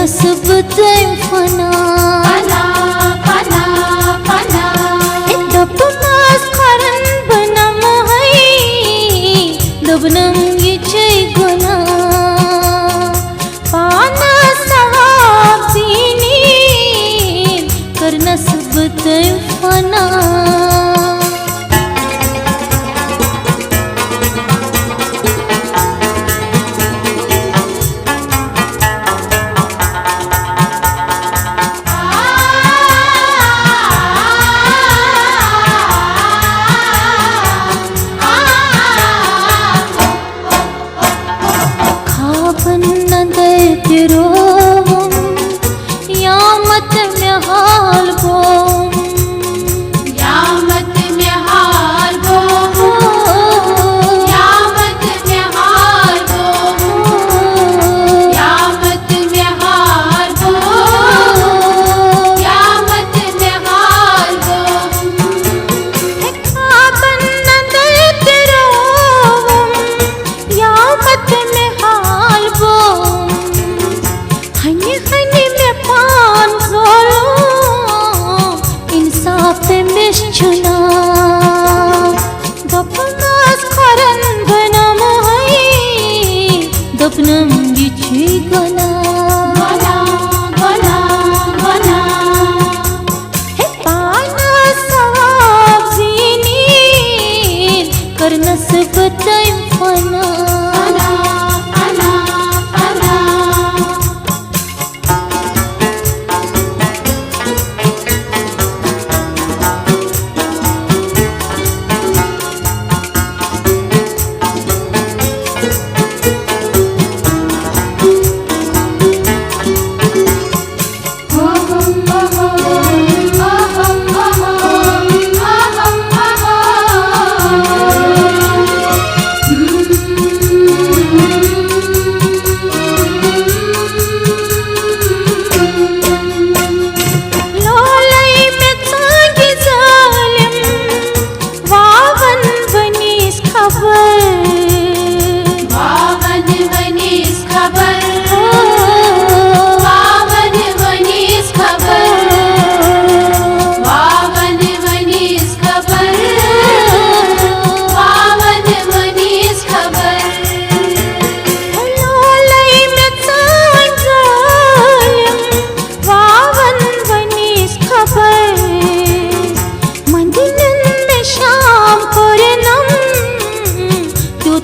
sebetulnya fana Dap mas karan bernama hai Dabnam yicai guna Panas sahab sini Karena sebetulnya fana Dapnam yicai guna Panas sahab sini Karena sebetulnya fana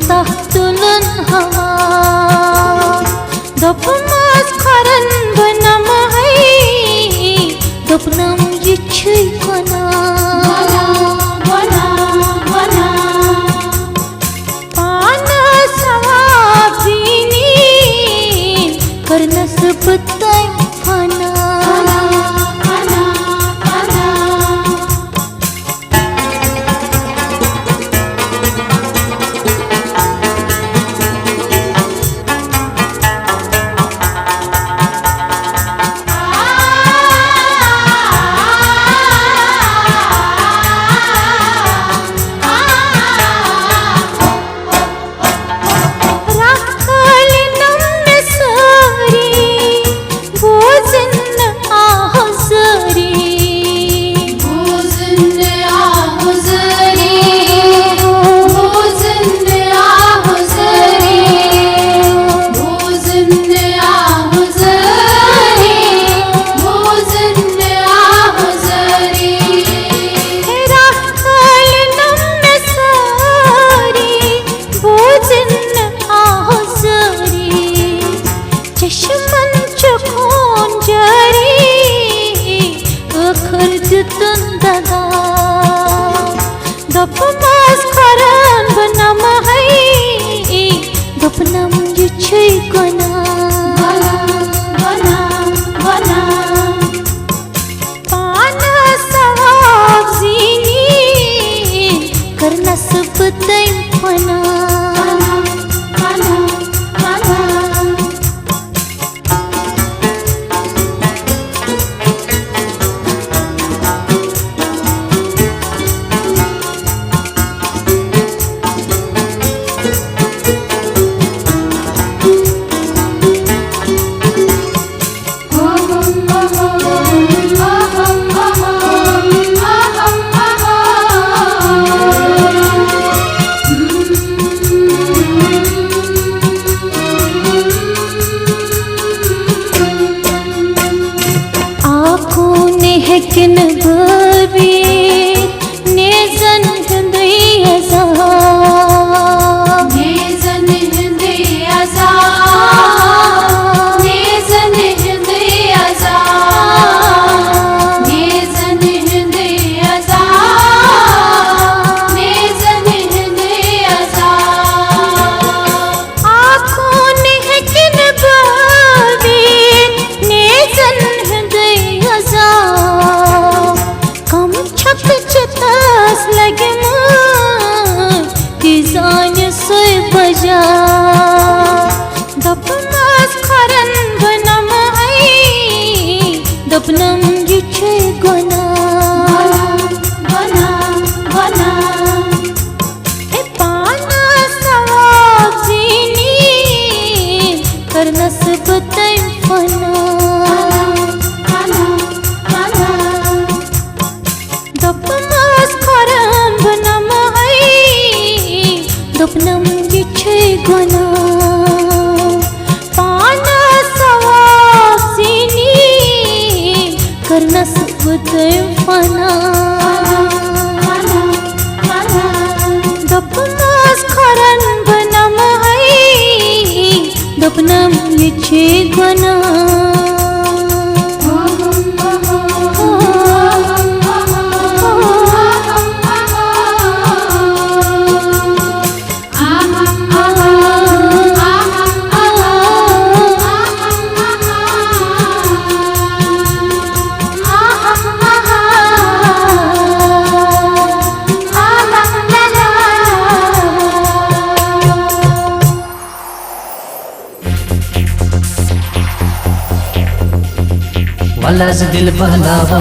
Tahtulan hawa Dap mas karan bernama hai Dapnam yicai guna Panas sahab sini Karena sebetulnya fana Dap mas karan bernama hai Dapnam yicai guna Panas sahab sini Karena sebetulnya fana किन बबी nasion हंदई अजा nasion हंदई अजा nasion हंदई अजा nasion हंदई अजा nasion हंदई अजा आँखों ने किन बबी नेजन हंदई अजा कम छक चतास लगे तिजान से बजा दपनास खरन बनम आई दपनम जिछे गुना बना बना ए पाना सवाब जीनी करना सब तय फना दपनास खरन बनम आई दपनम जिछे गुना पाना सवाब जीनी करना सब तय फना दपनास खरन बनम आई दपनम जिछे गुना वालाज दिल बहलावो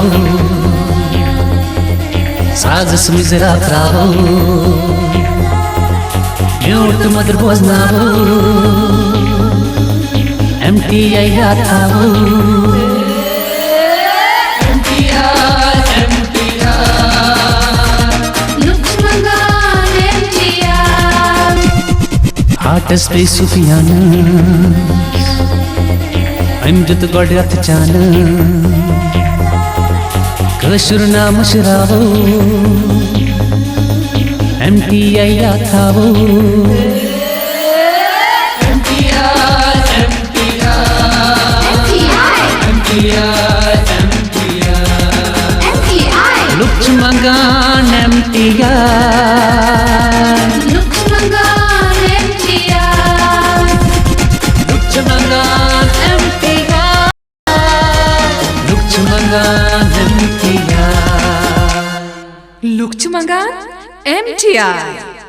साजस मिजरा करावो म्यूट मदर बोजनावो MTI याथावो आर्टिस्ट पे सुफियाना अमजद गड्याथ चान कशुर नाम शरावो MTI याथावो लुक्च मंगान MTI Lukçumangan MTI